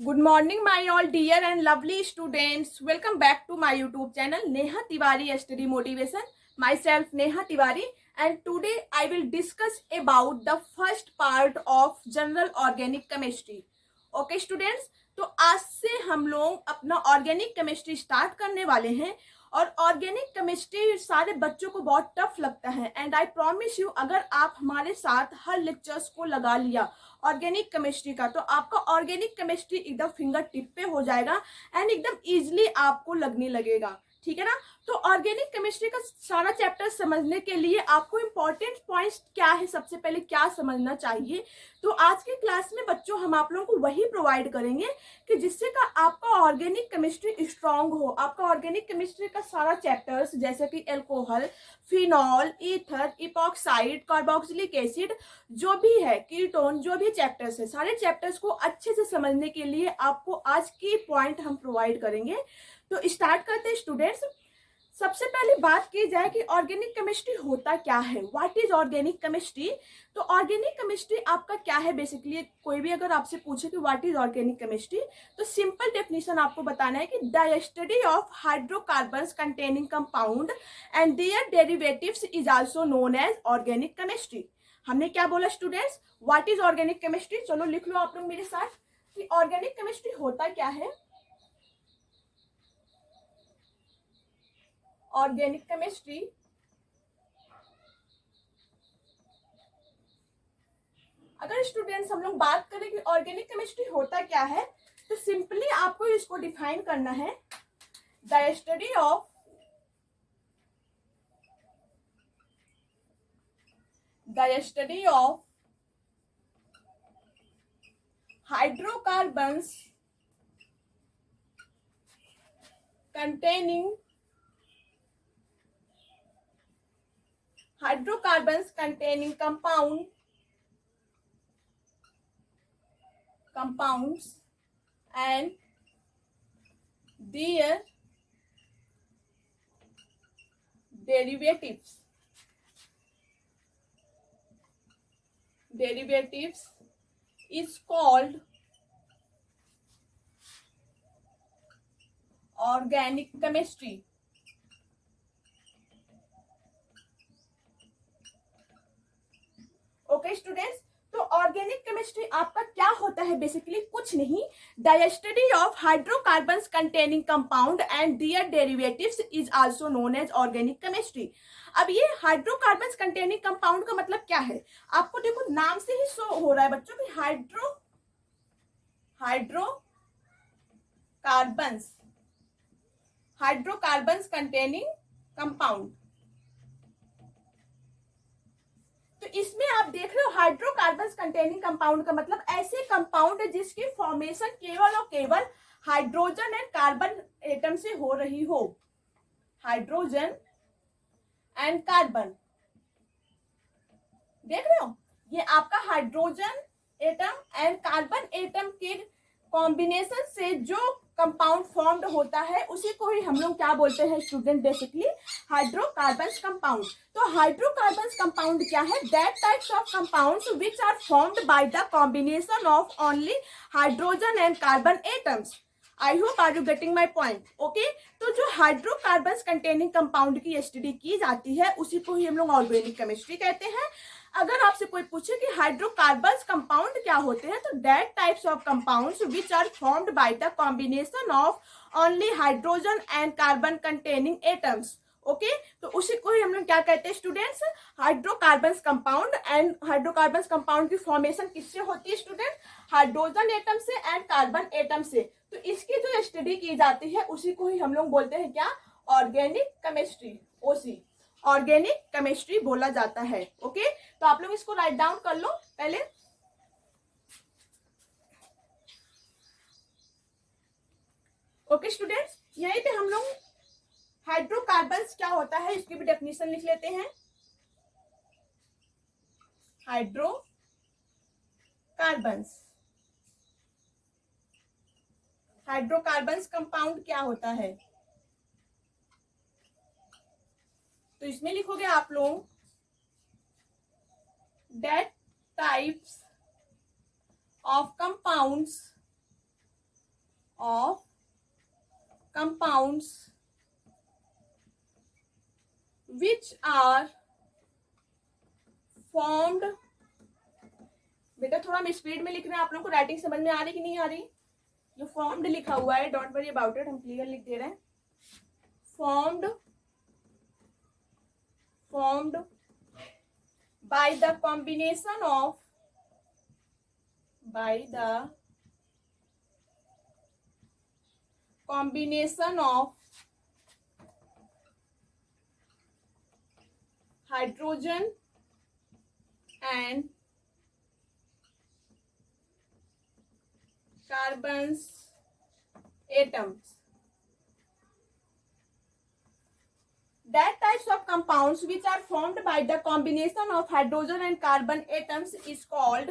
Good morning, my all dear and lovely students. Welcome back to my YouTube channel, Neha Tiwari Study Motivation. Myself, Neha Tiwari, and today I will discuss about the first part of General Organic Chemistry. Okay, students. तो आज से हम लोग अपना organic chemistry start करने वाले हैं और ऑर्गेनिक केमिस्ट्री सारे बच्चों को बहुत टफ लगता है एंड आई प्रॉमिस यू अगर आप हमारे साथ हर लेक्चर्स को लगा लिया ऑर्गेनिक केमिस्ट्री का तो आपका ऑर्गेनिक केमिस्ट्री एकदम फिंगर टिप पे हो जाएगा एंड एकदम इजीली आपको लगने लगेगा। ठीक है ना। तो ऑर्गेनिक केमिस्ट्री का सारा चैप्टर समझने के लिए आपको इंपॉर्टेंट पॉइंट्स क्या है, सबसे पहले क्या समझना चाहिए, तो आज के क्लास में बच्चों हम आप लोगों को वही प्रोवाइड करेंगे कि जिससे का आपका ऑर्गेनिक केमिस्ट्री स्ट्रांग हो। आपका ऑर्गेनिक केमिस्ट्री का सारा चैप्टर्स जैसे कि alcohol, phenol, ether, epoxide, carboxylic acid, जो भी है कीटोन, जो भी चैप्टर्स है, सारे चैप्टर्स को अच्छे से समझने के लिए आपको आज की पॉइंट हम प्रोवाइड करेंगे। तो स्टार्ट करते हैं स्टूडेंट्स। सबसे पहले बात की जाए कि ऑर्गेनिक केमिस्ट्री होता क्या है, व्हाट इज ऑर्गेनिक केमिस्ट्री। तो ऑर्गेनिक केमिस्ट्री आपका क्या है बेसिकली, कोई भी अगर आपसे पूछे कि व्हाट इज ऑर्गेनिक केमिस्ट्री तो सिंपल डेफिनेशन आपको बताना है कि the study of hydrocarbons containing compound and their derivatives is also known as organic chemistry. हमने क्या बोला students, what is organic chemistry. चलो लिख लो आप लोग मेरे साथ कि ऑर्गेनिक केमिस्ट्री होता क्या है। ऑर्गेनिक केमिस्ट्री अगर स्टूडेंट्स हम लोग बात करें कि ऑर्गेनिक केमिस्ट्री होता क्या है तो सिंपली आपको इसको डिफाइन करना है, the study of hydrocarbons containing compounds and their derivatives is called organic chemistry. Okay students, तो ऑर्गेनिक केमिस्ट्री आपका क्या होता है बेसिकली, कुछ नहीं, the study of hydrocarbons containing compound and their derivatives is also known as organic chemistry. अब ये hydrocarbons containing compound का मतलब क्या है, आपको देखो नाम से ही शो हो रहा है बच्चों की हाइड्रोकार्बन्स कंटेनिंग कंपाउंड। तो इसमें आप देख रहे हो हाइड्रोकार्बन्स कंटेनिंग कंपाउंड का मतलब ऐसे कंपाउंड है जिसकी फॉर्मेशन केवल और केवल हाइड्रोजन एंड कार्बन एटम से हो रही हो। हाइड्रोजन एंड कार्बन, देख रहे हो, ये आपका hydrogen atom and carbon atom के कॉम्बिनेशन से जो कंपाउंड फॉर्म्ड होता है उसी को ही हम लोग क्या बोलते हैं स्टूडेंट, बेसिकली हाइड्रोकार्बन्स कंपाउंड। तो हाइड्रोकार्बन्स कंपाउंड क्या है, that types of compounds which are formed by the combination of only hydrogen and carbon atoms. I hope are you getting my point. Okay, तो जो हाइड्रोकार्बन्स कंटेनिंग कंपाउंड की study की जाती है उसी को ही हम लोग ऑर्गेनिक केमिस्ट्री कहते हैं। अगर आपसे कोई पूछे कि हाइड्रोकार्बन्स कंपाउंड क्या होते हैं तो that types of compounds which are formed by the combination of only hydrogen and carbon containing atoms. Okay, तो उसी को ही हम लोग क्या कहते हैं students, hydrocarbons compound. And hydrocarbons compound की फॉर्मेशन किससे होती है स्टूडेंट, हाइड्रोजन एटम से एंड कार्बन एटम से। तो इसकी जो स्टडी की जाती है उसी को ही हम लोग बोलते हैं क्या, ऑर्गेनिक केमिस्ट्री, ओसी, ऑर्गेनिक केमिस्ट्री बोला जाता है। ओके, तो आप लोग इसको राइट डाउन कर लो पहले। ओके स्टूडेंट्स, यहीं पे हम लोग हाइड्रोकार्बन्स क्या होता है इसकी भी डेफिनेशन लिख लेते हैं। हाइड्रोकार्बन्स कंपाउंड क्या होता है, तो इसमें लिखोगे आप लोग that types of compounds of compounds which are formed, बेटा थोड़ा हम स्पीड में लिख रहे हैं, आप लोगों को राइटिंग समझ में आ रही कि नहीं आ रही? जो फॉर्म्ड लिखा हुआ है, डोंट वरी अबाउट इट, हम क्लियर लिख दे रहे हैं। Formed by the combination of hydrogen and carbon's atoms. That types of compounds which are formed by the combination of hydrogen and carbon atoms is called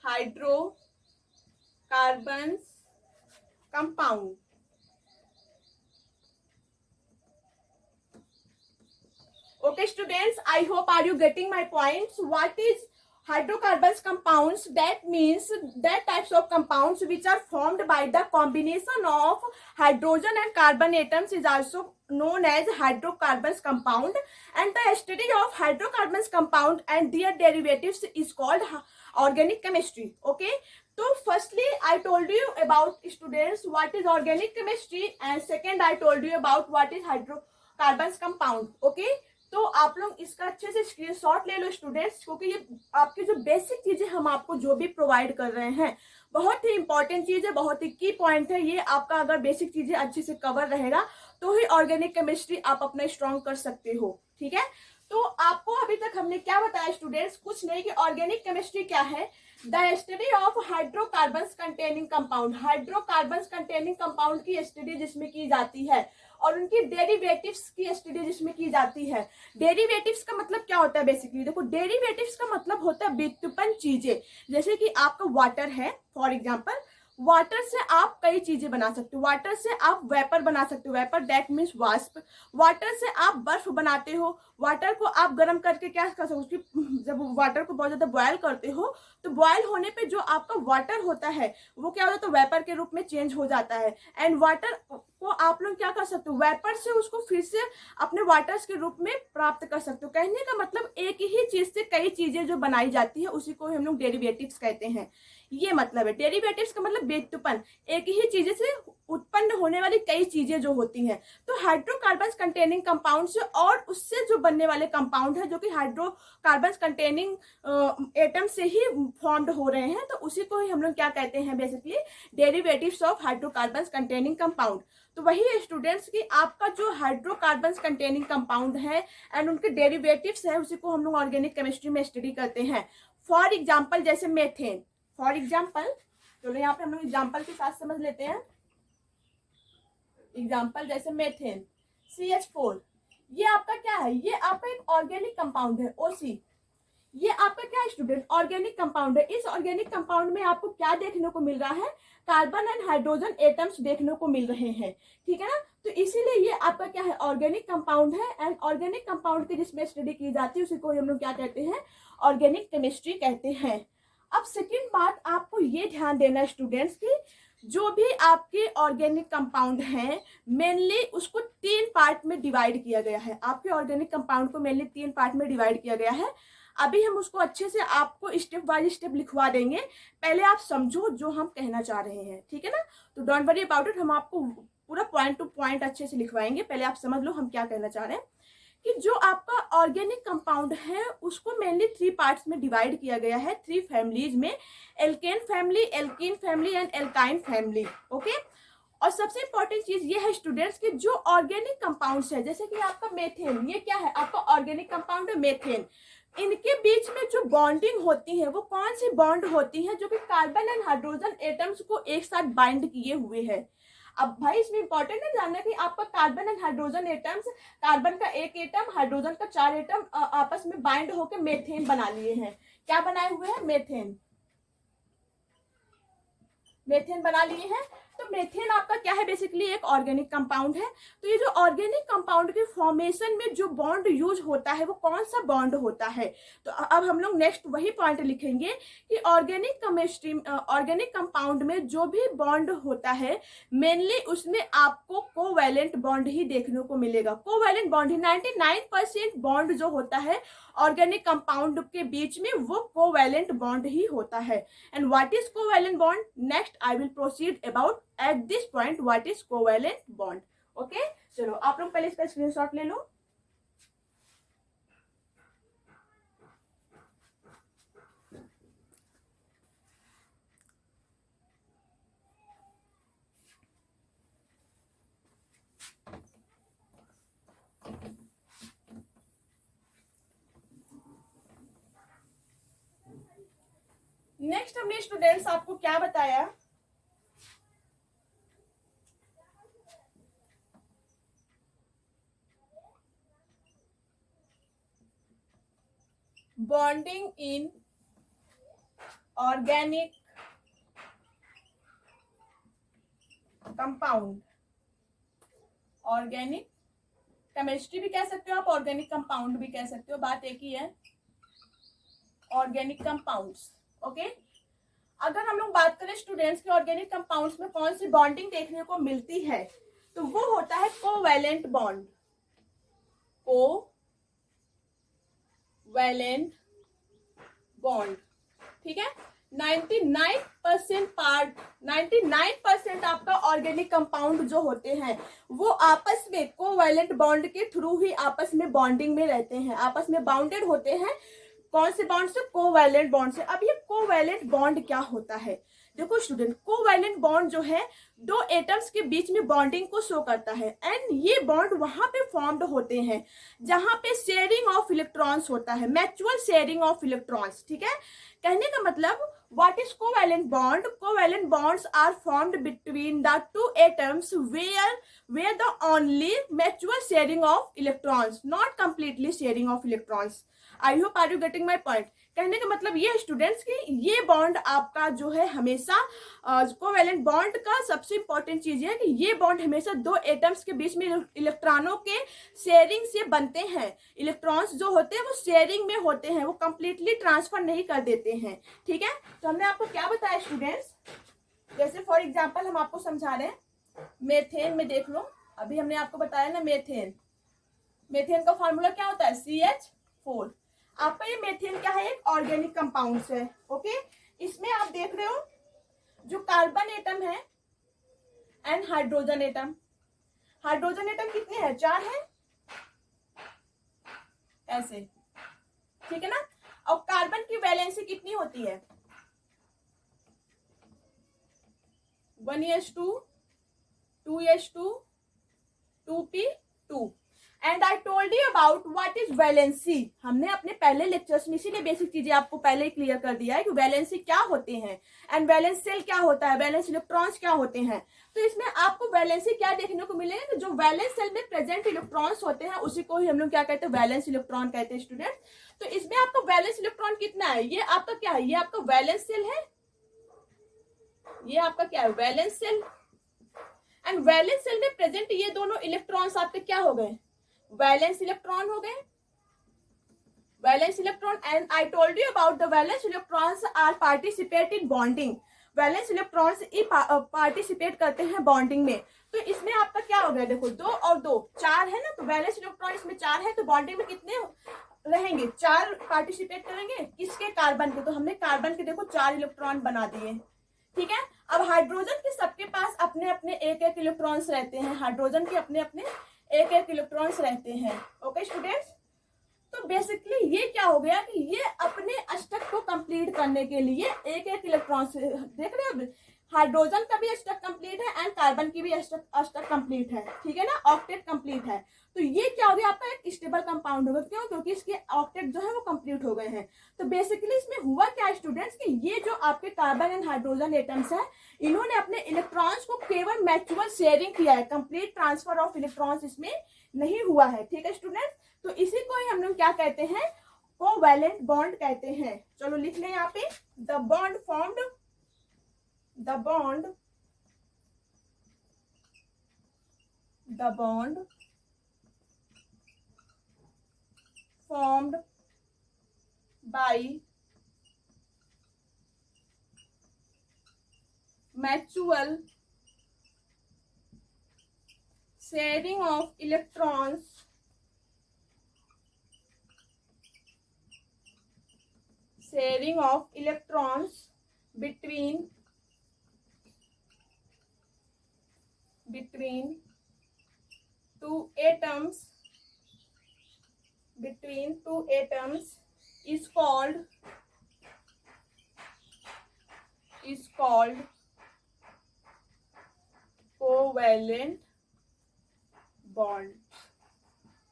hydrocarbons compound. Okay students, I hope are you getting my points? What is hydrocarbons compounds? That means that types of compounds which are formed by the combination of hydrogen and carbon atoms is also known as hydrocarbons compound, and the study of hydrocarbons compound and their derivatives is called organic chemistry. Okay, so firstly I told you about students what is organic chemistry, and second I told you about what is hydrocarbons compound. Okay, तो आप लोग इसका अच्छे से screenshot ले लो students, क्योंकि ये आपकी जो बेसिक चीजें हम आपको जो भी प्रोवाइड कर रहे हैं बहुत ही इंपॉर्टेंट चीज है, बहुत ही की पॉइंट है ये। आपका अगर बेसिक चीजें अच्छे से कवर रहेगा तो ही ऑर्गेनिक केमिस्ट्री आप अपना स्ट्रॉन्ग कर सकते हो। ठीक है, तो आपको अभी तक हमने क्या बताया स्टूडेंट्स? कुछ नहीं कि ऑर्गेनिक केमिस्ट्री क्या है। The study of hydrocarbons containing compound, hydrocarbons containing compound की स्टडी जिसमें की जाती है, और उनकी डेरिवेटिव्स की स्टडी जिसमें की जाती है। डेरिवेटिव्स का मतलब क्या होता है? बेसिकली देखो, डेरिवेटिव्स का मतलब होता है व्युत्पन्न चीजें। जैसे कि आपका वाटर है, फॉर एग्जांपल वाटर से आप कई चीजें बना सकते हो। वाटर से आप वेपर बना सकते हो, वेपर दैट मीन्स वाष्प। वाटर से आप बर्फ बनाते हो। वाटर को आप गर्म करके क्या कर सकते हो? जब वाटर को बहुत ज्यादा बॉयल करते हो तो बॉयल होने पे जो आपका वाटर होता है वो क्या होता है? तो वेपर के रूप में चेंज हो जाता है। एंड वाटर को आप लोग क्या कर सकते हो? वेपर से उसको फिर से अपने वाटर्स के रूप में प्राप्त कर सकते हो। कहने का मतलब एक ही चीज से कई चीजें जो बनाई जाती है उसी को हम लोग डेरिवेटिव्स कहते हैं। ये मतलब है डेरिवेटिव्स का मतलब व्युत्पन्न, एक ही चीज से उत्पन्न होने वाली कई चीजें जो होती हैं। तो हाइड्रोकार्बन्स कंटेनिंग कंपाउंड से और उससे जो बनने वाले कंपाउंड है जो कि हाइड्रोकार्बन्स कंटेनिंग एटम से ही फॉर्म्ड हो रहे हैं, तो उसी को ही हम लोग क्या कहते हैं? Basically derivatives of hydrocarbons containing compound. तो वही स्टूडेंट्स की आपका जो हाइड्रोकार्बन्स कंटेनिंग कंपाउंड है एंड उनके डेरिवेटिव्स है उसी को हम लोग ऑर्गेनिक केमिस्ट्री में स्टडी करते हैं। फॉर एग्जाम्पल जैसे मेथेन, फॉर एग्जाम्पल चलो यहाँ पे हम लोग एग्जाम्पल के साथ समझ लेते हैं। एग्जाम्पल जैसे मेथेन CH4, ये आपका क्या है? ये आपका एक ऑर्गेनिक कंपाउंड है OC। ये आपका क्या है स्टूडेंट? ऑर्गेनिक कंपाउंड है। इस ऑर्गेनिक कंपाउंड में आपको क्या देखने को मिल रहा है? कार्बन एंड हाइड्रोजन एटम्स देखने को मिल रहे हैं। ठीक है ना, तो इसीलिए ये आपका क्या है? ऑर्गेनिक कंपाउंड है। एंड ऑर्गेनिक कंपाउंड की जिसमें स्टडी की जाती है उसी को हम लोग क्या कहते हैं? ऑर्गेनिक केमिस्ट्री कहते हैं। अब सेकेंड बात आपको ये ध्यान देना स्टूडेंट्स की जो भी आपके ऑर्गेनिक कंपाउंड हैं मेनली उसको 3 पार्ट में डिवाइड किया गया है। आपके ऑर्गेनिक कंपाउंड को मेनली 3 पार्ट में डिवाइड किया गया है। अभी हम उसको अच्छे से आपको स्टेप बाय स्टेप लिखवा देंगे, पहले आप समझो जो हम कहना चाह रहे हैं। ठीक है ना, तो डोंट वरी अबाउट इट, हम आपको पूरा पॉइंट टू पॉइंट अच्छे से लिखवाएंगे। पहले आप समझ लो हम क्या कहना चाह रहे हैं कि जो आपका ऑर्गेनिक कंपाउंड है उसको मेनली 3 पार्ट्स में डिवाइड किया गया है, 3 फैमिलीज में, alkane family, alkene family and alkyne family. Okay, और सबसे इंपॉर्टेंट चीज ये है स्टूडेंट्स कि जो ऑर्गेनिक कंपाउंड्स है जैसे कि आपका मेथेन, ये क्या है? आपका ऑर्गेनिक कंपाउंड है मेथेन। इनके बीच में जो बॉन्डिंग होती है वो कौन सी बॉन्ड होती है? जो कि कार्बन एंड हाइड्रोजन एटम्स को एक साथ बाइंड किए हुए है। अब भाई इसमें इंपॉर्टेंट है जानना कि आपका carbon and hydrogen atoms, carbon का एक एटम, हाइड्रोजन का 4 एटम आपस में बाइंड होकर मेथेन बना लिए हैं। क्या बनाए हुए हैं? मेथेन, मेथेन बना लिए हैं। तो मेथेन आपका क्या है, बेसिकली एक ऑर्गेनिक कंपाउंड है। तो ये जो ऑर्गेनिक कंपाउंड के फॉर्मेशन में जो बॉन्ड यूज होता है वो कौन सा बॉन्ड होता है। तो अब हम लोग नेक्स्ट वही पॉइंट लिखेंगे कि ऑर्गेनिक कंपाउंड में जो भी बॉन्ड होता है मेनली उसमें आपको कोवैलेंट बॉन्ड ही देखने को मिलेगा। कोवैलेंट बॉन्ड ही 99% बॉन्ड जो होता है ऑर्गेनिक कंपाउंड के बीच में वो कोवैलेंट बॉन्ड ही होता है। And what is covalent bond, next I will proceed about at this point what is covalent bond. Okay, चलो आप लोग पहले इसका स्क्रीनशॉट ले लो। नेक्स्ट हमने स्टूडेंट्स आपको क्या बताया, bonding in organic compound. Organic chemistry भी कह सकते हो आप, ऑर्गेनिक कंपाउंड भी कह सकते हो, बात एक ही है, ऑर्गेनिक कंपाउंड्स। ओके, अगर हम लोग बात करें स्टूडेंट्स के ऑर्गेनिक कंपाउंड्स में कौन सी बॉन्डिंग देखने को मिलती है, तो वो होता है कोवैलेंट बॉन्ड। कोवैलेंट बॉन्ड, ठीक है। 99% आपका ऑर्गेनिक कंपाउंड जो होते हैं वो आपस में कोवैलेंट बॉन्ड के थ्रू ही आपस में बॉन्डिंग में रहते हैं, आपस में बाउंडेड होते हैं। कौन से बॉन्ड से, कोवैलेंट बॉन्ड से। अब ये कोवैलेंट बॉन्ड क्या होता है, देखो स्टूडेंट, कोवैलेंट बॉन्ड जो है दो एटम्स के बीच में बॉन्डिंग को शो करता है। एंड ये बॉन्ड वहां पे फॉर्म्ड होते हैं जहां पे शेयरिंग ऑफ इलेक्ट्रॉन्स होता है, म्यूचुअल शेयरिंग ऑफ इलेक्ट्रॉन्स, ठीक है। कहने का मतलब what is covalent bond, covalent bonds are formed between the two atoms where the only mutual sharing of electrons, not completely sharing of electrons. I hope are you getting my point. कहने का मतलब ये students कि ये bond आपका जो है हमेशा कोवैलेंट बॉन्ड का सबसे इंपॉर्टेंट चीज है कि ये बॉन्ड हमेशा दो एटम्स के बीच में इलेक्ट्रॉनों के शेयरिंग से बनते हैं। इलेक्ट्रॉन्स जो होते हैं वो शेयरिंग में होते हैं, वो कंप्लीटली ट्रांसफर नहीं कर देते हैं, ठीक है। तो हमने आपको क्या बताया स्टूडेंट्स, जैसे फॉर एग्जाम्पल हम आपको समझा रहे हैं, मेथेन में देख लो, अभी हमने आपको बताया ना मेथेन, मेथेन का फॉर्मूला क्या होता है, CH4। आपका ये मेथेन क्या है, एक ऑर्गेनिक कंपाउंड है। ओके, इसमें आप देख रहे हो जो कार्बन एटम है and hydrogen atom, hydrogen atom कितने हैं, 4 हैं ऐसे, ठीक है ना। और कार्बन की वैलेंसी कितनी होती है, 1s2 2s2 2p2। And I told you about what is valency, हमने अपने पहले लेक्चर्स में इसीलिए बेसिक चीजें आपको पहले ही क्लियर कर दिया है कि वैलेंसी क्या होते हैं एंड वैलेंस सेल क्या होता है, वैलेंस इलेक्ट्रॉन्स क्या होते हैं। तो इसमें आपको वैलेंसी क्या देखने को मिलेगा कि जो वैलेंस सेल में प्रेजेंट इलेक्ट्रॉन्स होते हैं उसी को ही हम लोग क्या कहते हैं, वैलेंस इलेक्ट्रॉन कहते हैं स्टूडेंट। तो इसमें आपका वैलेंस इलेक्ट्रॉन कितना है, ये आपका क्या है, ये आपका वैलेंस सेल है, ये आपका क्या है, valence shell. And valence shell में प्रेजेंट ये दोनों इलेक्ट्रॉन्स आपके क्या हो गए, वैलेंस इलेक्ट्रॉन हो गए, valence electron. And I told you about the valence electrons are participate in bonding, valence electrons participate करते हैं बॉन्डिंग में। तो इसमें आपका क्या हो गया, देखो 2 और 2 4 है ना, तो वैलेंस इलेक्ट्रॉन इसमें 4 है, तो बॉन्डिंग में कितने रहेंगे, 4 पार्टिसिपेट करेंगे, किसके, कार्बन के। तो हमने कार्बन के देखो 4 इलेक्ट्रॉन बना दिए, ठीक है। अब हाइड्रोजन के सबके पास अपने अपने एक एक इलेक्ट्रॉन्स रहते हैं, हाइड्रोजन के अपने अपने एक एक इलेक्ट्रॉन्स रहते हैं। ओके स्टूडेंट्स, तो बेसिकली ये क्या हो गया कि ये अपने अष्टक को कंप्लीट करने के लिए एक एक इलेक्ट्रॉन से, देख रहे हो हाइड्रोजन का भी अष्टक कंप्लीट है एंड कार्बन की भी अष्टक कंप्लीट है, ठीक है ना, ऑक्टेट कंप्लीट है। तो ये क्या हो गया, आपका एक स्टेबल कंपाउंड होगा, क्यों, क्योंकि इसके ऑक्टेट जो है वो कंप्लीट हो गए हैं। तो बेसिकली इसमें हुआ क्या स्टूडेंट्स कि ये जो आपके कार्बन एंड हाइड्रोजन एटम्स है इन्होंने अपने इलेक्ट्रॉन्स को केवल म्यूचुअल शेयरिंग किया है, कंप्लीट ट्रांसफर ऑफ इलेक्ट्रॉन्स इसमें नहीं हुआ है, ठीक है स्टूडेंट्स। तो इसी को ही हम लोग क्या कहते हैं, कोवैलेंट बॉन्ड कहते हैं। चलो लिख लें यहाँ पे, the bond the bond formed by mutual sharing of electrons between two atoms is called covalent bond.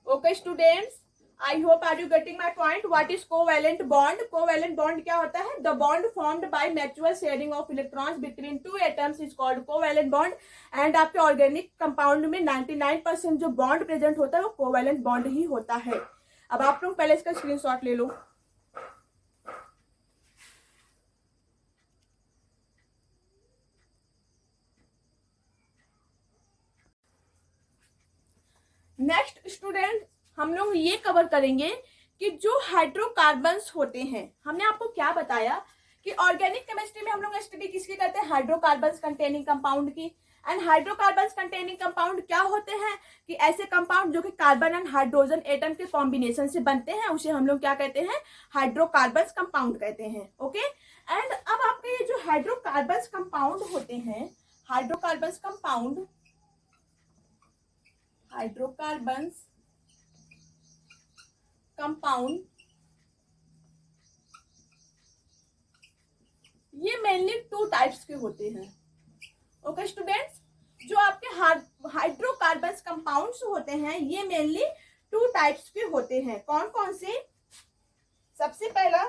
Okay students, I hope are you getting my point. What is covalent bond? Covalent bond क्या होता है? The bond formed by mutual sharing of electrons between two atoms is called covalent bond. And आपके organic compound में 99% जो bond present होता है वो covalent bond ही होता है. अब आप लोग पहले इसका स्क्रीनशॉट ले लो. नेक्स्ट स्टूडेंट, हम लोग ये कवर करेंगे कि जो हाइड्रोकार्बन्स होते हैं, हमने आपको क्या बताया कि ऑर्गेनिक केमिस्ट्री में हम लोग स्टडी किसकी करते हैं? हाइड्रोकार्बन्स कंटेनिंग कंपाउंड की. एंड हाइड्रोकार्बन्स कंटेनिंग कंपाउंड क्या होते हैं कि ऐसे कंपाउंड जो कि कार्बन एंड हाइड्रोजन एटम के कॉम्बिनेशन से बनते हैं, उसे हम लोग क्या कहते हैं? हाइड्रोकार्बन्स कंपाउंड कहते हैं. ओके. एंड अब आपके ये जो हाइड्रोकार्बन्स कंपाउंड होते हैं, हाइड्रोकार्बन्स कंपाउंड ये मेनली टू टाइप्स के होते हैं. ओके स्टूडेंट्स, जो आपके हाइड्रोकार्बन्स कंपाउंड्स होते हैं ये मेनली टू टाइप्स के होते हैं. कौन कौन से? सबसे पहला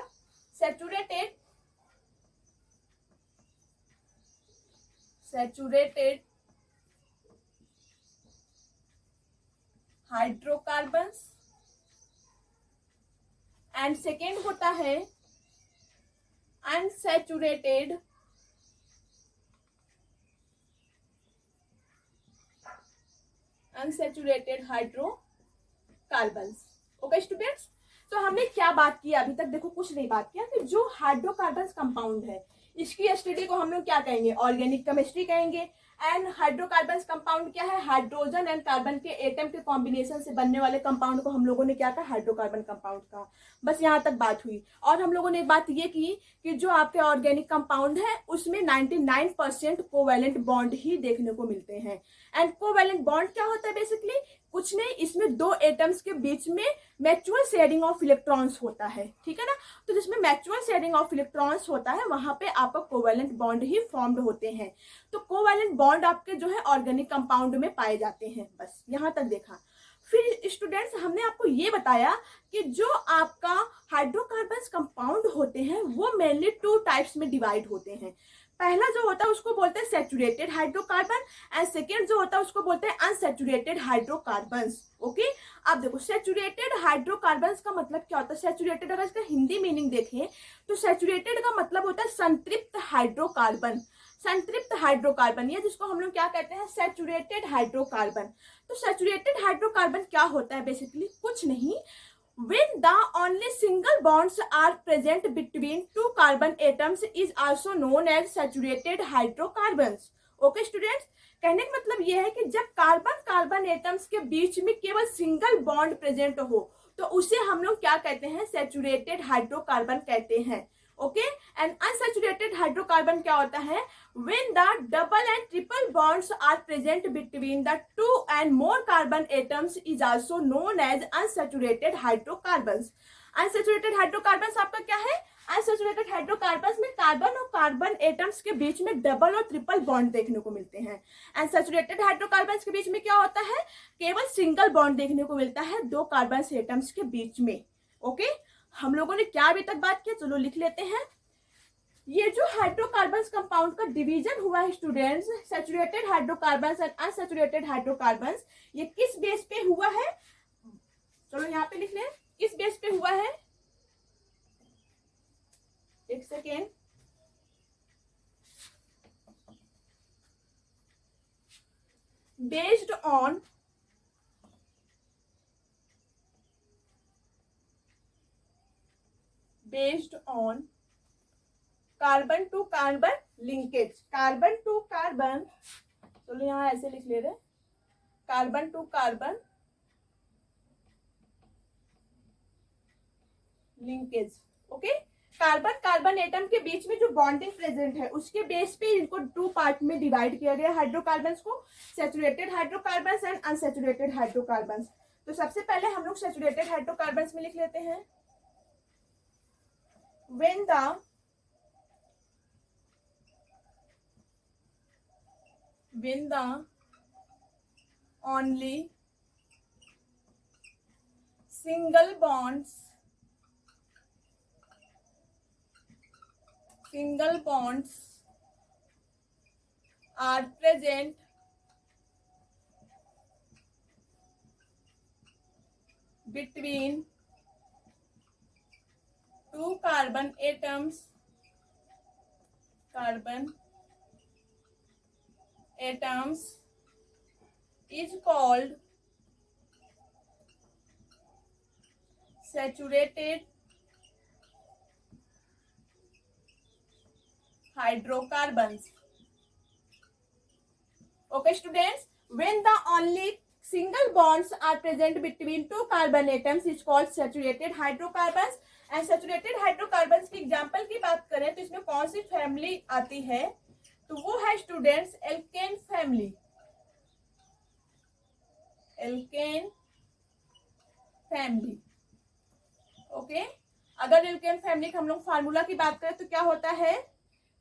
सैचुरेटेड हाइड्रोकार्बन्स एंड सेकेंड होता है अनसैचुरेटेड हाइड्रोकार्बन्स. ओके स्टूडेंट्स, तो हमने क्या बात की अभी तक? देखो कुछ नहीं बात किया कि जो हाइड्रोकार्बन्स कंपाउंड है इसकी स्टडी को हम लोग क्या कहेंगे? ऑर्गेनिक केमिस्ट्री कहेंगे. एंड हाइड्रोकार्बन्स कंपाउंड क्या है? हाइड्रोजन एंड कार्बन के एटम के कॉम्बिनेशन से बनने वाले कंपाउंड को हम लोगों ने क्या कहा? हाइड्रोकार्बन कंपाउंड कहा. बस यहाँ तक बात हुई. और हम लोगों ने एक बात ये की कि जो आपके ऑर्गेनिक कंपाउंड है उसमें 99% कोवेलेंट बॉन्ड ही देखने को मिलते हैं. एंड कोवेलेंट बॉन्ड क्या होता है? बेसिकली कुछ नहीं, इसमें दो एटम्स के बीच में म्यूचुअल शेयरिंग ऑफ इलेक्ट्रॉन्स होता है. ठीक है ना? तो जिसमें म्यूचुअल शेयरिंग ऑफ इलेक्ट्रॉन्स होता है वहां पे आपका कोवेलेंट बॉन्ड ही फॉर्म्ड होते हैं. तो कोवेलेंट बॉन्ड आपके जो है ऑर्गेनिक कंपाउंड में पाए जाते हैं. बस यहां तक देखा. फिर स्टूडेंट्स, हमने आपको ये बताया कि जो आपका हाइड्रोकार्बन्स कंपाउंड होते हैं वो मेनली टू टाइप्स में डिवाइड होते हैं. पहला जो होता है उसको बोलते हैं सैचुरेटेड हाइड्रोकार्बन एंड सेकेंड जो होता है उसको बोलते हैं अनसैचुरेटेड हाइड्रोकार्बन्स. ओके. अब देखो सैचुरेटेड हाइड्रोकार्बन्स का मतलब क्या होता है? सैचुरेटेड अगर इसका हिंदी मीनिंग देखें तो सैचुरेटेड का मतलब होता है संतृप्त हाइड्रोकार्बन. संतृप्त हाइड्रोकार्बन या जिसको हम लोग क्या कहते हैं? Saturated hydrocarbon. तो सैचुरेटेड हाइड्रोकार्बन क्या होता है? बेसिकली कुछ नहीं, when the only single bonds are present between two carbon atoms is also known as saturated hydrocarbons. Okay students, कहने का मतलब यह है कि जब कार्बन एटम्स के बीच में केवल सिंगल बॉन्ड प्रेजेंट हो तो उसे हम लोग क्या कहते हैं? सैचुरेटेड हाइड्रोकार्बन कहते हैं. ओके. एंड अनसैचुरेटेड हाइड्रोकार्बन क्या होता है? when the double and triple bonds are present between the two and more carbon atoms is also known as unsaturated hydrocarbons. Unsaturated hydrocarbons आपका क्या है? अनसैचुरेटेड हाइड्रोकार्बन्स में carbon और कार्बन एटम्स के बीच में डबल और ट्रिपल बॉन्ड देखने को मिलते हैं. अनसैचुरेटेड हाइड्रोकार्बन्स के बीच में क्या होता है? केवल सिंगल बॉन्ड देखने को मिलता है दो कार्बन एटम्स के बीच में. ओके. हम लोगों ने क्या अभी तक बात की? चलो लिख लेते हैं. ये जो हाइड्रोकार्बन्स कंपाउंड का डिवीजन हुआ है students, saturated hydrocarbons and unsaturated hydrocarbons, ये किस बेस पे हुआ है? चलो यहाँ पे लिख लें. किस बेस पे हुआ है? एक second. Based on based on carbon to carbon linkage, carbon to carbon, चलो यहाँ ऐसे लिख ले रहे, carbon to carbon linkage. Okay, carbon carbon atom के बीच में जो बॉन्डिंग प्रेजेंट है उसके बेस पे इनको टू पार्ट में डिवाइड किया गया हाइड्रोकार्बन्स को, saturated hydrocarbons and unsaturated hydrocarbons. तो सबसे पहले हम लोग सैचुरेटेड हाइड्रोकार्बन्स में लिख लेते हैं, when the only single bonds are present between two carbon atoms is called saturated hydrocarbons. Okay students, when the only single bonds are present between two carbon atoms is called saturated hydrocarbons. And saturated hydrocarbons की example की बात करें तो इसमें कौन सी family आती है, तो वो है students alkane family, alkane family. Okay, अगर एल्केन फैमिली का हम लोग फार्मूला की बात करें तो क्या होता है,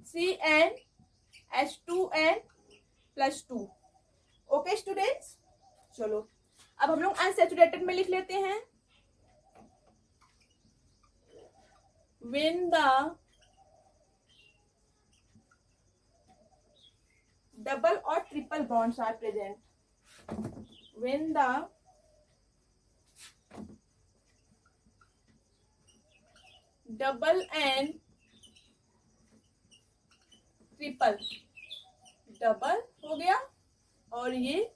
CnH2n+2। ओके स्टूडेंट्स, चलो अब हम लोग अनसैचुरेटेड में लिख लेते हैं, when the double or triple bonds are present, when the double and triple, double हो गया और ये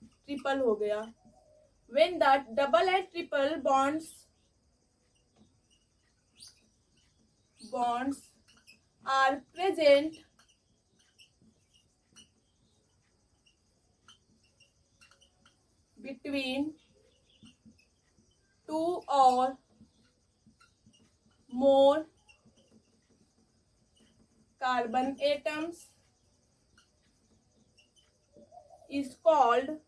ट्रिपल हो गया, when the double and triple bonds are present between two or more carbon atoms is called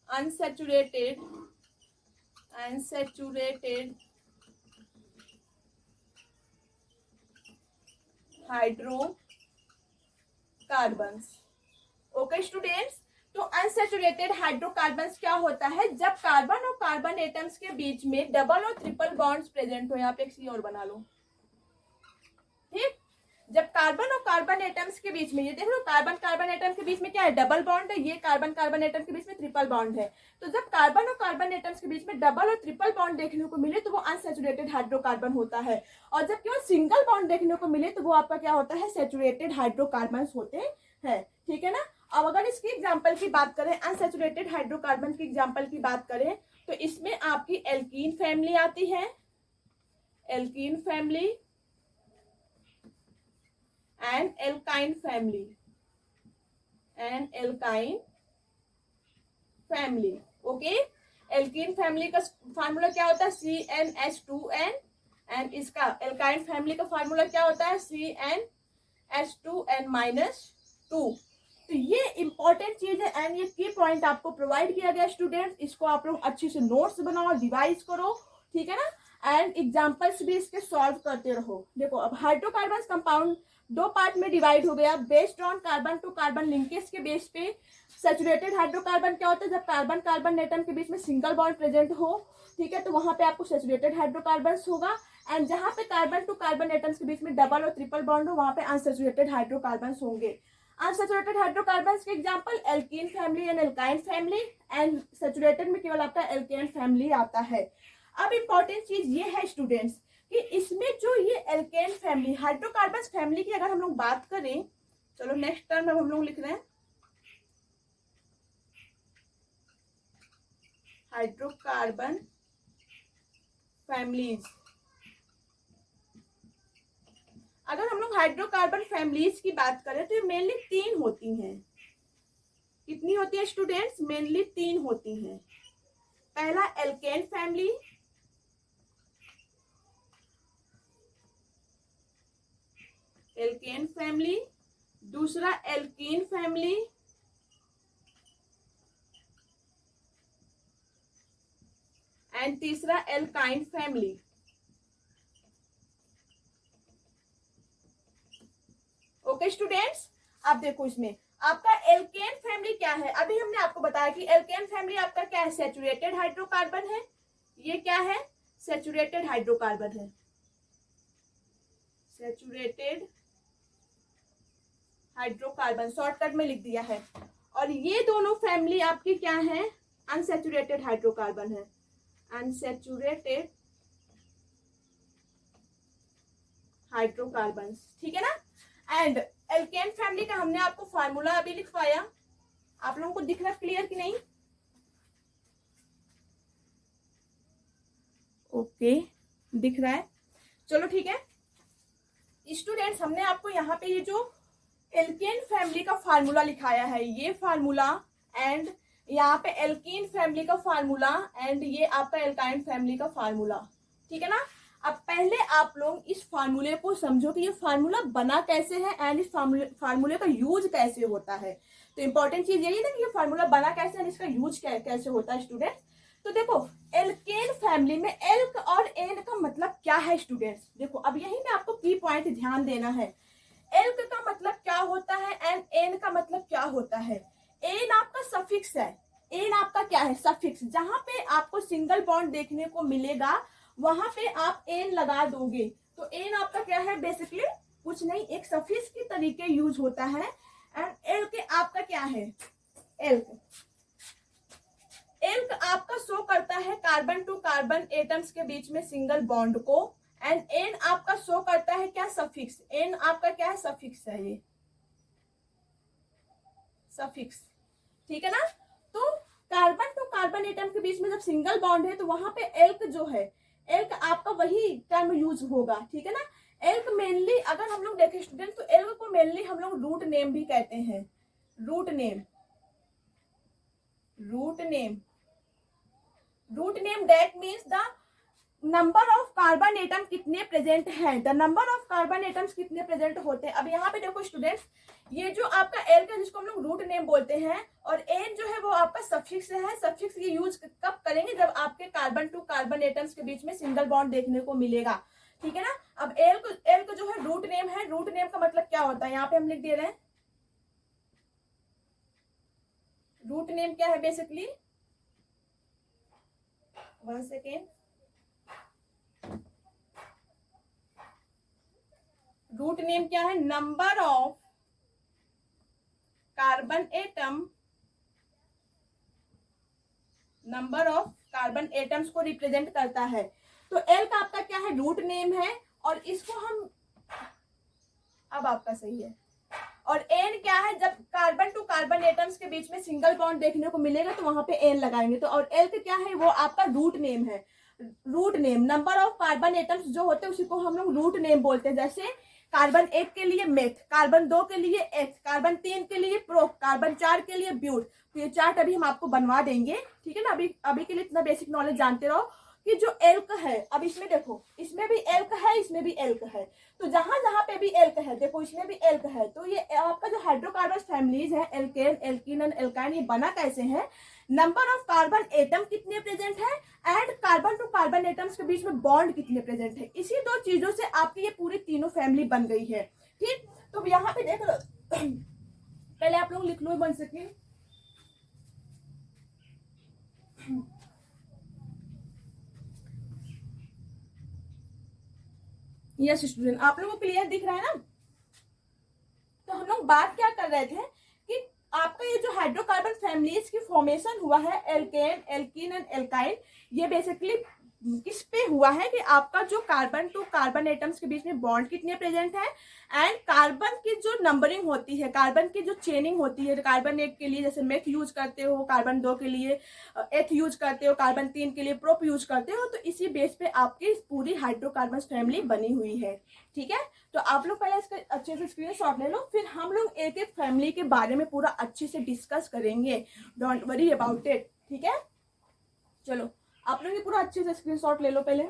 unsaturated hydrocarbons. Okay students, तो unsaturated hydrocarbons क्या होता है, जब कार्बन और कार्बन एटम्स के बीच में डबल और ट्रिपल बॉन्ड्स प्रेजेंट हो, यहाँ पे एक सी और बना लो, ठीक, जब कार्बन और कार्बन एटम्स के बीच में, ये देख लो कार्बन कार्बन एटम के बीच में क्या है, डबल बॉन्ड है, ये कार्बन कार्बन एटम के बीच में ट्रिपल बॉन्ड है, तो जब कार्बन और कार्बन एटम्स के बीच में डबल और ट्रिपल बॉन्ड देखने को मिले तो वो अनसैचुरेटेड हाइड्रोकार्बन होता है, और जब केवल सिंगल बॉन्ड देखने को मिले तो वो आपका क्या होता है, सैचुरेटेड हाइड्रोकार्बन होते हैं, ठीक है ना। अब अगर इसकी एग्जाम्पल की बात करें, अनसैचुरेटेड हाइड्रोकार्बन की एग्जाम्पल की बात करें तो इसमें आपकी एल्कीन फैमिली आती है, alkene family and alkyne family, okay. Alkene family का फार्मूला क्या होता है, CnH2n, एंड इसका एल्काइन फैमिली का फार्मूला क्या होता है, CnH2n-2। तो ये इंपॉर्टेंट चीज है एंड ये की पॉइंट आपको प्रोवाइड किया गया स्टूडेंट्स, इसको आप लोग अच्छे से नोट्स बनाओ, रिवाइज करो, ठीक है ना, एंड एग्जाम्पल्स भी इसके सॉल्व करते रहो। देखो अब हाइड्रोकार्बन कंपाउंड दो पार्ट में डिवाइड हो गया, based on carbon to carbon linkage के बेस पे। सैचुरेटेड हाइड्रोकार्बन क्या होता है, जब कार्बन कार्बन एटम के बीच में सिंगल बॉन्ड प्रेजेंट हो, ठीक है, तो वहां पे आपको सैचुरेटेड हाइड्रोकार्बन होगा, एंड जहां पे कार्बन टू कार्बन एटम्स के बीच में डबल और ट्रिपल बॉन्ड हो वहां पे अनसैचुरेटेड हाइड्रोकार्बन होंगे। अनसैचुरेटेड हाइड्रोकार्बन के example alkene family and alkyne family, and saturated में केवल आपका एल्केन फैमिली आता है। अब इंपॉर्टेंट चीज ये है स्टूडेंट्स कि इसमें जो ये एल्केन फैमिली, हाइड्रोकार्बन फैमिली की अगर हम लोग बात करें, चलो नेक्स्ट टर्म में हम लोग लिख रहे हैं हाइड्रोकार्बन फैमिलीज। अगर हम लोग हाइड्रोकार्बन फैमिलीज की बात करें तो ये मेनली 3 होती हैं। कितनी होती है स्टूडेंट्स? मेनली 3 होती हैं। पहला एल्केन फैमिली, एल्केन फैमिली, दूसरा एल्कीन फैमिली, एंड तीसरा एल्काइन फैमिली। ओके स्टूडेंट्स, अब देखो इसमें आपका एल्केन फैमिली क्या है। अभी हमने आपको बताया कि एल्केन फैमिली आपका क्या है? सैचुरेटेड हाइड्रोकार्बन है। ये क्या है? सैचुरेटेड हाइड्रोकार्बन है, सैचुरेटेड हाइड्रोकार्बन शॉर्टकट में लिख दिया है। और ये दोनों फैमिली आपकी क्या है? अनसैचुरेटेड हाइड्रोकार्बन है, अनसैचुरेटेड हाइड्रोकार्बन, ठीक है ना। एंड एल्केन फैमिली का हमने आपको फार्मूला अभी लिखवाया, आप लोगों को दिख रहा है क्लियर कि नहीं? ओके, दिख रहा है, चलो ठीक है स्टूडेंट्स। हमने आपको यहाँ पे ये जो एल्केन फैमिली का फार्मूला लिखाया है, ये फार्मूला, एंड यहाँ पे एल्कीन फैमिली का फार्मूला, एंड ये आपका एल्काइन फैमिली का फार्मूला, ठीक है ना। अब पहले आप लोग इस फार्मूले को समझो कि ये फार्मूला बना कैसे है एंड इस फार्मूले का यूज कैसे होता है। तो इंपॉर्टेंट चीज यही ना कि ये फार्मूला बना कैसे है, इसका यूज कैसे होता है स्टूडेंट्स। तो देखो एल्केन फैमिली में एल्क और एन का मतलब क्या है स्टूडेंट्स? देखो अब यही में आपको की पॉइंट ध्यान देना है। एल्क का मतलब क्या होता है एंड एन का मतलब क्या होता है? एन आपका सफिक्स है, एन आपका क्या है? सफिक्स। जहां पे आपको सिंगल बॉन्ड देखने को मिलेगा वहां पे आप एन लगा दोगे, तो एन आपका क्या है? बेसिकली कुछ नहीं, एक सफिक्स के तरीके यूज होता है। एंड एल्क आपका क्या है? एल्क, एल्क आपका शो करता है कार्बन टू कार्बन एटम्स के बीच में सिंगल बॉन्ड को, एंड एन आपका शो करता है क्या? सफिक्स। एन आपका क्या है? सफिक्स है, ये सफिक्स, ठीक है ना। तो कार्बन टू कार्बन एटम के बीच में जब सिंगल बॉन्ड है तो वहां पे एल्क जो है, एल्क आपका वही टर्म यूज होगा, ठीक है ना। एल्क मेनली अगर हम लोग देखें स्टूडेंट तो एल्क को मेनली हम लोग रूट नेम भी कहते हैं, root name, root name, root name that means the number of carbon atom कितने प्रेजेंट हैं, the number of carbon atoms कितने प्रेजेंट होते हैं। अब यहाँ पे देखो स्टूडेंट्स, ये जो आपका एल्क है जिसको हम लोग रूट नेम बोलते हैं, और एन जो है वो आपका सफिक्स है। सफिक्स ये यूज कब करेंगे? जब आपके कार्बन टू कार्बन एटम्स के बीच में सिंगल बॉन्ड देखने को मिलेगा, ठीक है ना। अब एल्क जो है रूट नेम है, रूट नेम का मतलब क्या होता है यहाँ पे हम लिख दे रहे हैं। रूट नेम क्या है बेसिकली? 1 सेकेंड, रूट नेम क्या है? Number of carbon atom, number of carbon atoms को रिप्रेजेंट करता है। तो एल्क आपका क्या है? रूट नेम है, और इसको हम, अब आपका सही है। और एन क्या है? जब कार्बन टू कार्बन एटम्स के बीच में सिंगल बॉन्ड देखने को मिलेगा तो वहां पे एन लगाएंगे। तो और एल्क क्या है? वो आपका रूट नेम है, root name, number of carbon atoms जो होते हैं उसी को हम लोग रूट नेम बोलते हैं। जैसे कार्बन 1 के लिए मेथ, कार्बन 2 के लिए एथ, कार्बन 3 के लिए प्रो, कार्बन 4 के लिए ब्यूट। तो ये चार्ट अभी हम आपको बनवा देंगे, ठीक है ना। अभी के लिए इतना बेसिक नॉलेज जानते रहो कि जो एल्क है, अब इसमें देखो, इसमें भी एल्क है, इसमें भी एल्क है। तो जहां जहां पे भी एल्क है, देखो इसमें भी एल्क है। तो ये आपका जो हाइड्रोकार्बन फैमिलीज है, एल्केन, एल्कीन एंड एल्काइन, ये बना कैसे है? नंबर ऑफ कार्बन एटम कितने प्रेजेंट है and carbon to carbon atoms के बीच में बॉन्ड कितने प्रेजेंट है, इसी 2 चीजों से आपकी ये पूरी तीनों फैमिली बन गई है, ठीक। तो यहाँ पे देख लो, पहले आप लोग लिख लो 1 सेकेंड। यस स्टूडेंट, आप लोगों को क्लियर दिख रहा है ना। तो हम लोग बात क्या कर रहे थे कि आपका ये जो हाइड्रोकार्बन फैमिलीज की फॉर्मेशन हुआ है, एल्केन, एल्कीन एंड एल्काइन, ये बेसिकली किस पे हुआ है कि आपका जो कार्बन टू कार्बन एटम्स के बीच में बॉन्ड कितने प्रेजेंट है, एंड कार्बन की जो नंबरिंग होती है, कार्बन की जो चेनिंग होती है, कार्बन 1 के लिए जैसे मेथ यूज करते हो, कार्बन 2 के लिए एथ यूज करते हो, कार्बन 3 के लिए प्रोप यूज करते हो, तो इसी बेस पे आपकी पूरी हाइड्रोकार्बन फैमिली बनी हुई है। ठीक है, तो आप लोग पहले इसका अच्छे से स्क्रीनशॉट ले लो, फिर हम लोग एक एक फैमिली के बारे में पूरा अच्छे से डिस्कस करेंगे। Don't worry about it. ठीक है, चलो आप लोग ये पूरा अच्छे से स्क्रीनशॉट ले लो पहले।